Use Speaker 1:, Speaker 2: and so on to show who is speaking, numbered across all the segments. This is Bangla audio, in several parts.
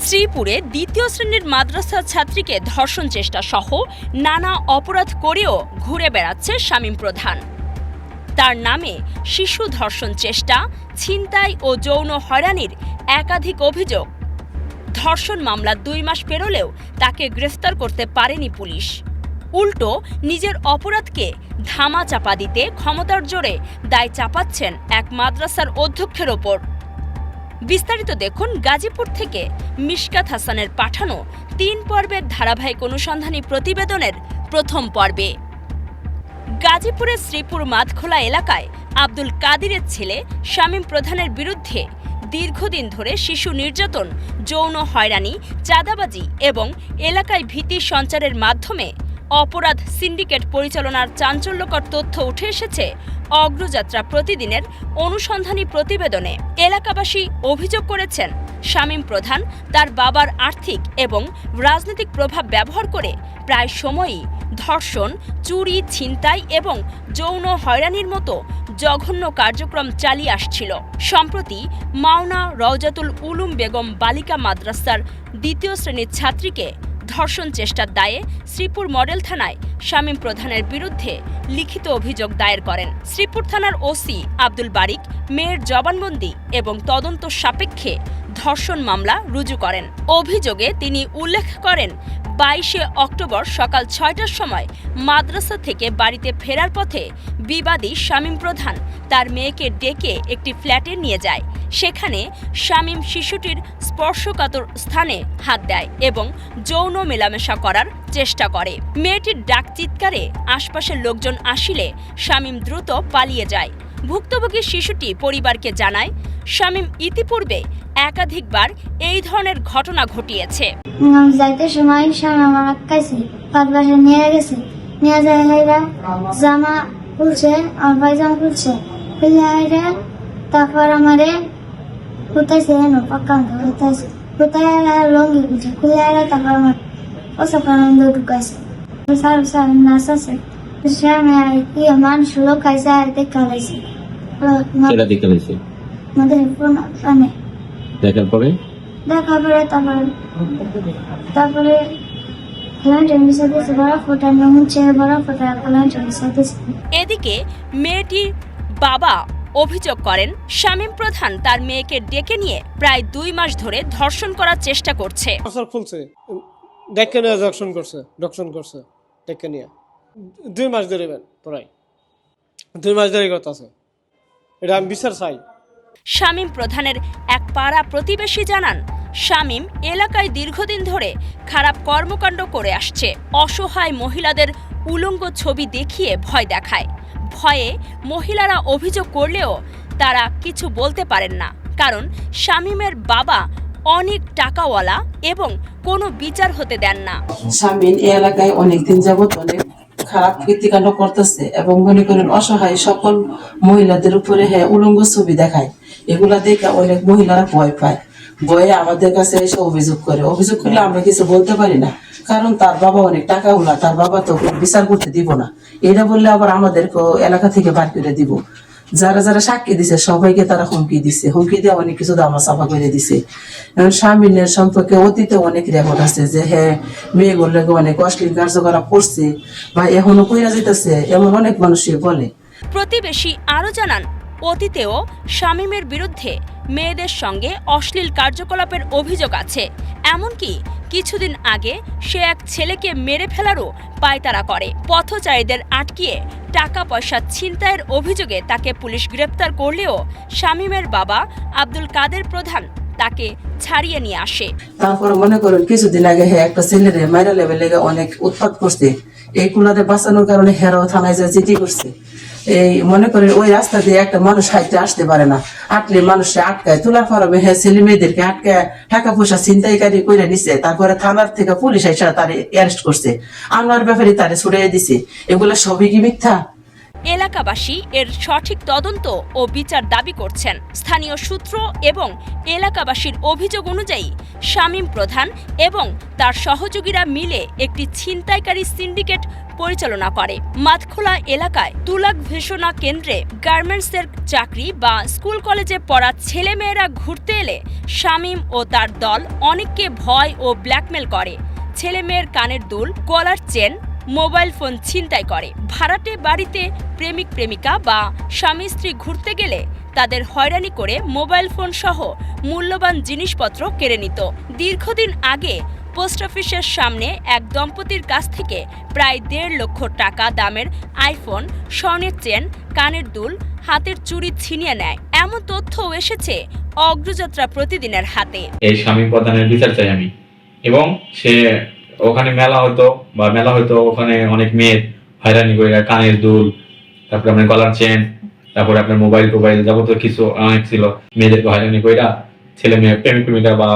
Speaker 1: শ্রীপুরে দ্বিতীয় শ্রেণীর মাদ্রাসা ছাত্রীকে ধর্ষণ চেষ্টা সহ নানা অপরাধ করেও ঘুরে বেড়াচ্ছে শামীম প্রধান। তার নামে শিশু ধর্ষণ চেষ্টা, ছিনতাই ও যৌন হয়রানির একাধিক অভিযোগ। ধর্ষণ মামলা 2 মাস পেরোলেও তাকে গ্রেফতার করতে পারেনি পুলিশ। উল্টো নিজের অপরাধকে ধামাচাপা দিতে ক্ষমতার জোরে দায় চাপাচ্ছেন এক মাদ্রাসার অধ্যক্ষের ওপর। বিস্তারিত দেখুন গাজীপুর থেকে মিশকাত হাসানের পাঠানো 3 পর্বের ধারাবাহিক অনুসন্ধানী প্রতিবেদনের প্রথম পর্বে। গাজীপুরের শ্রীপুর মাঠখোলা এলাকায় আব্দুল কাদিরের ছেলে শামীম প্রধানের বিরুদ্ধে দীর্ঘদিন ধরে শিশু নির্যাতন, যৌন হয়রানি, চাঁদাবাজি এবং এলাকায় ভীতি সঞ্চারের মাধ্যমে অপরাধ সিন্ডিকেট পরিচালনার চাঞ্চল্যকর তথ্য উঠে এসেছে অগ্রযাত্রা প্রতিদিনের অনুসন্ধানী প্রতিবেদনে। এলাকাবাসী অভিযোগ করেছেন, শামীম প্রধান তার বাবার আর্থিক এবং রাজনৈতিক প্রভাব ব্যবহার করে প্রায় সময়ই ধর্ষণ, চুরি, ছিনতাই এবং যৌন হয়রানির মতো জঘন্য কার্যক্রম চালিয়ে আসছিল। সম্প্রতি মাওনা রওজাতুল উলুম বেগম বালিকা মাদ্রাসার 2য় শ্রেণীর ছাত্রীকে ধর্ষণ চেষ্টার দায়ে শ্রীপুর মডেল থানায় শামীম প্রধানের বিরুদ্ধে লিখিত অভিযোগ দায়ের করেন। শ্রীপুর থানার ওসি আব্দুল বারিক মেয়ের জবানবন্দি এবং তদন্ত সাপেক্ষে ধর্ষণ মামলা রুজু করেন। অভিযোগে তিনি উল্লেখ করেন, 22শে অক্টোবর সকাল 6টার সময় মাদ্রাসা থেকে বাড়িতে ফেরার পথে বিবাদী শামীম প্রধান তার মেয়েকে ডেকে একটি ফ্ল্যাটে নিয়ে যায়। সেখানে শামীম শিশুটির স্পর্শকাতর স্থানে হাত দেয় এবং যৌন মেলামেশা করার চেষ্টা করে। মেয়েটির ডাক চিৎকারে আশপাশের লোকজন আসিলে শামীম দ্রুত পালিয়ে যায়। ভুক্তভোগী শিশুটি পরিবারকে জানায়, শামীম ইতিপূর্বে একাধিকবার এই ধরনের ঘটনা ঘটিয়েছে।
Speaker 2: যাইতে সময় শামীম আমার কাছে পাশে নিয়ে গেছে, নিয়ে যায় জামা খুলছে, আমার পায়জামা খুলছে, খুলে তারপর আমারে কোথাইছে পাক্কা কোথাইছে, কোথায় লঙ্গি খুলছে, খুলে তারপর আমার ওসব ঢুকাইছে। নাচ আছে মানুষ লোক খাইছে আর দেখা লাইছে
Speaker 3: দেখার পরে
Speaker 2: তারপরে
Speaker 1: এদিকে মেয়েটির বাবা অভিযোগ করেন, শামীম প্রধান তার মেয়েকে ডেকে নিয়ে প্রায় 2 মাস ধরে ধর্ষণ করার চেষ্টা করছে।
Speaker 4: ডেকে নিয়ে ধর্ষণ করছে ডেকে নিয়ে 2 মাস ধরে, প্রায় 2 মাস ধরে করতেছে। এটা আমি বিচার চাই।
Speaker 1: শামীম প্রধানের এক পাড়া প্রতিবেশী জানান, শামীম এলাকায় দীর্ঘদিন ধরে খারাপ কর্মকাণ্ড করে আসছে। অসহায় মহিলাদের উলঙ্গ ছবি দেখিয়ে ভয় দেখায়। ভয়ে মহিলারা অভিযোগ করলেও তারা কিছু বলতে পারেন না, কারণ শামীমের বাবা অনেক টাকাওয়ালা এবং কোনো বিচার হতে দেন না।
Speaker 5: শামীম এই এলাকায় অনেকদিন যাবত অনেক খারাপ কীর্তিকাণ্ড করতেছে এবং মনে করেন অসহায় সকল মহিলাদের উপরে উলঙ্গ ছবি দেখায়। এগুলা দেখে অনেক মহিলারা ভয় পায়, ভয়ে আমাদের কাছে এসে অভিযোগ করলে আমরা কিছু বলতে পারি না, কারণ তার বাবা অনেক টাকা ওলা, তার বাবা তো বিচার করতে দিব না। এটা বললে আবার আমাদেরকে এলাকা থেকে বার করে দিব। যারা যারা সাক্ষী দিছে সবাইকে তারা হুমকি দিছে, হুমকি দিয়ে অনেক কিছু দামা চাপা করে দিছে। শামীমের সম্পর্কে অতীতে অনেক রেকর্ড আছে যে মেয়েগুলোকে অনেক অশ্লীল কার্যকলাপ করছে বা এখনো কইরা যেতেছে, এমন অনেক মানুষই বলে।
Speaker 1: প্রতিবেশী আরও জানান, অতীতেও শামীমের বিরুদ্ধে মেয়েদের সঙ্গে অশ্লীল কার্যকলাপের অভিযোগ আছে। এমনকি কিছুদিন আগে সে এক ছেলেকে মেরে ফেলারও পায়তারা করে। পথচারীদের আটকিয়ে টাকা পয়সা ছিনতাইয়ের অভিযোগে তাকে পুলিশ গ্রেপ্তার করলেও শামীমের বাবা আব্দুল কাদের প্রধান তাকে ছাড়িয়ে নিয়ে আসে।
Speaker 5: তারপর মনে করুন কিছুদিন আগে একটা ছেলেরে মাইরা লেভেলে অনেক উৎপাত করছে। এই কুলাতে বাঁচানোর কারণে হেরাও থানায় যা চিঠি করছে। এই মনে করেন ওই রাস্তা দিয়ে একটা মানুষ হাইটে আসতে পারে না, আটলে মানুষকে আটকায়, তোলার ফরমে ছেলে মেয়েদেরকে আটকায় টাকা পয়সা ছিনতাইকারী করে নিছে। তারপরে থানার থেকে পুলিশ এসে তারে অ্যারেস্ট করছে, আনোয়ার ব্যাপারে তারে ছুড়িয়ে দিছে। এগুলো সবই কি মিথ্যা?
Speaker 1: এলাকাবাসী এর সঠিক তদন্ত ও বিচার দাবি করছেন। স্থানীয় সূত্র এবং এলাকাবাসীর অভিযোগ অনুযায়ী শামীম প্রধান এবং তার সহযোগীরা মিলে একটি ছিনতাইকারী সিন্ডিকেট পরিচালনা করে। মাতখোলা এলাকায় তুলা গবেষণা কেন্দ্রে গার্মেন্টসের চাকরি বা স্কুল কলেজে পড়া ছেলেমেয়েরা ঘুরতে এলে শামীম ও তার দল অনেককে ভয় ও ব্ল্যাকমেল করে। ছেলেমেয়ের কানের দুল, গলার চেন, মোবাইল ফোন ছিনতাই করে। ভাড়াটে বাড়িতে প্রেমিক প্রেমিকা বা স্বামী স্ত্রী ঘুরতে গেলে তাদের হয়রানি করে মোবাইল ফোন সহ মূল্যবান জিনিসপত্র কেড়ে নিত। দীর্ঘদিন আগে পোস্ট অফিসের সামনে এক দম্পতির কাছ থেকে প্রায় 1.5 লক্ষ টাকা দামের আইফোন, স্বর্ণের চেন, কানের দুল, হাতের চুড়ি ছিনিয়ে নেয়। এমন তথ্যও এসেছে অগ্রযাত্রা প্রতিদিনের হাতে।
Speaker 3: এই শামীম প্রধানের বিচার চাই আমি। এবং সে ওখানে মেলা হয়তো ওখানে অনেক মেয়ের হয়রানি করে, কানের দুল, তারপরে আপনার গলার চেন, তারপরে আপনার মোবাইল যাবতীয় কিছু অনেক ছিল, মেয়েদেরকে হয়রানি করে ছেলে মেয়ে প্রেমিক প্রেমিকা বা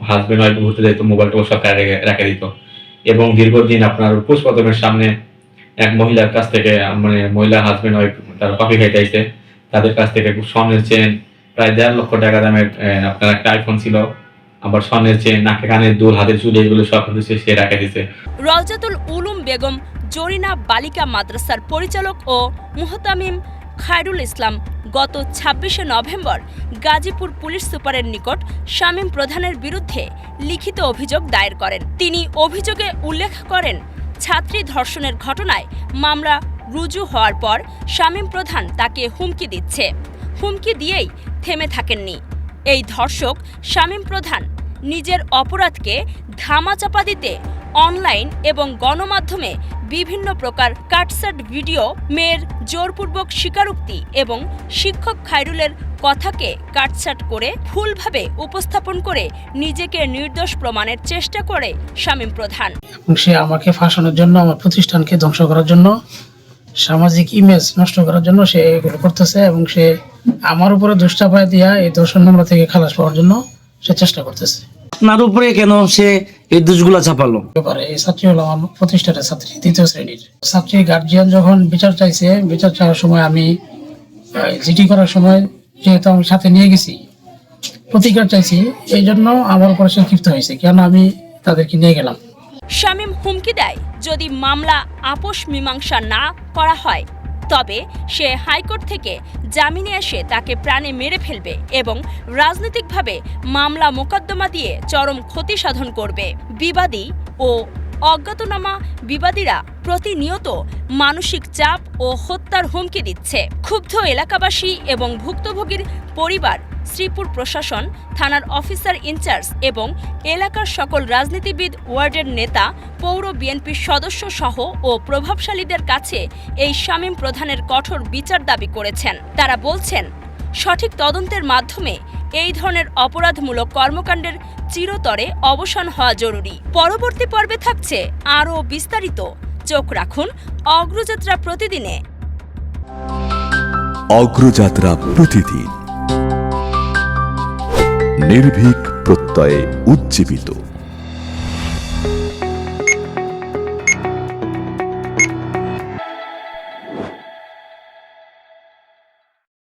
Speaker 3: হাজবেন্ড ওয়াইফ ঘুরতে যেত, মোবাইলটা সব রেখে দিত। এবং দীর্ঘদিন আপনার পুষ্পতমের সামনে এক মহিলার কাছ থেকে, মানে মহিলা হাজবেন্ড ওয়াইফ তারা কফি খাইতে আইছে, তাদের কাছ থেকে স্বর্ণের চেন, প্রায় 1.5 লক্ষ টাকা দামের আপনার একটা আইফোন ছিল, আবার স্বর্ণের চেন, নাকে কানের দুল, হাতের চুড়ি, এগুলো সব কিছু সে রেখে দিছে।
Speaker 1: রওজাতুল উলুম বেগম জরিনা বালিকা মাদ্রাসার পরিচালক ও মুহতামিম খায়রুল ইসলাম গত 26শে নভেম্বর গাজীপুর পুলিশ সুপারের নিকট শামীম প্রধানের বিরুদ্ধে লিখিত অভিযোগ দায়ের করেন। তিনি অভিযোগে উল্লেখ করেন, ছাত্রী ধর্ষণের ঘটনায় মামলা রুজু হওয়ার পর শামীম প্রধান তাকে হুমকি দিচ্ছে। হুমকি দিয়েই থেমে থাকেননি এই ধর্ষক। শামীম প্রধান নিজের অপরাধকে ধামাচাপা দিতে অনলাইন এবং গণমাধ্যমে বিভিন্ন প্রকার কাটসাট ভিডিও, মেয়ের জোরপূর্বক স্বীকারোক্তি এবং শিক্ষক খায়রুলের কথাকে কাটসাট করে ভুলভাবে উপস্থাপন করে নিজেকে নির্দোষ প্রমাণের চেষ্টা করে শামীম প্রধান।
Speaker 6: এবং সে আমাকে ফাঁসানোর জন্য, আমার প্রতিষ্ঠানকে ধ্বংস করার জন্য, সামাজিক ইমেজ নষ্ট করার জন্য সে এগুলো করতেছে। এবং সে আমার উপরে দুষ্টাপায় দিয়া এই ধর্ষণ মামলা থেকে খালাস পাওয়ার জন্য সে চেষ্টা করতেছে।
Speaker 7: আপনার উপরে কেন সে এই দোষগুলো চাপালো?
Speaker 6: এই ছাত্রী হলো আমার প্রতিষ্ঠানের ছাত্রী, 3য় শ্রেণীর ছাত্রী। গার্জিয়ান যখন বিচার চাইছে, বিচার চাওয়ার সময় আমি জিডি করার সময় যেহেতু আমি সাথে নিয়ে গেছি, প্রতিকার চাইছি, এই জন্য আমার উপরে সে ক্ষিপ্ত হয়েছে, কেন আমি তাদেরকে নিয়ে গেলাম।
Speaker 1: শামীম হুমকি দেয়, যদি মামলা আপোষ মীমাংসা না করা হয় তবে সে হাইকোর্ট থেকে জামিনে এসে তাকে প্রাণে মেরে ফেলবে এবং রাজনৈতিকভাবে মামলা মোকদ্দমা দিয়ে চরম ক্ষতি সাধন করবে। বিবাদী ও অজ্ঞাতনামা বিবাদীরা প্রতিনিয়ত মানসিক চাপ ও হত্যার হুমকি দিচ্ছে। ক্ষুব্ধ এলাকাবাসী এবং ভুক্তভোগীর পরিবার, শ্রীপুর প্রশাসন, থানার অফিসার ইনচার্জ এবং এলাকার সকল রাজনীতিবিদ, ওয়ার্ডের নেতা, পৌর বিএনপির সদস্য সহ ও প্রভাবশালীদের কাছে এই শামীম প্রধানের কঠোর বিচার দাবি করেছেন। তারা বলছেন, সঠিক তদন্তের মাধ্যমে এই ধরনের অপরাধমূলক কর্মকাণ্ডের চিরতরে অবসান হওয়া জরুরি। পরবর্তী পর্বে থাকছে আরও বিস্তারিত। চোখ রাখুন অগ্রযাত্রা প্রতিদিনে।
Speaker 8: অগ্রযাত্রা প্রতিদিন, নির্ভীক প্রত্যয়ে উজ্জীবিত।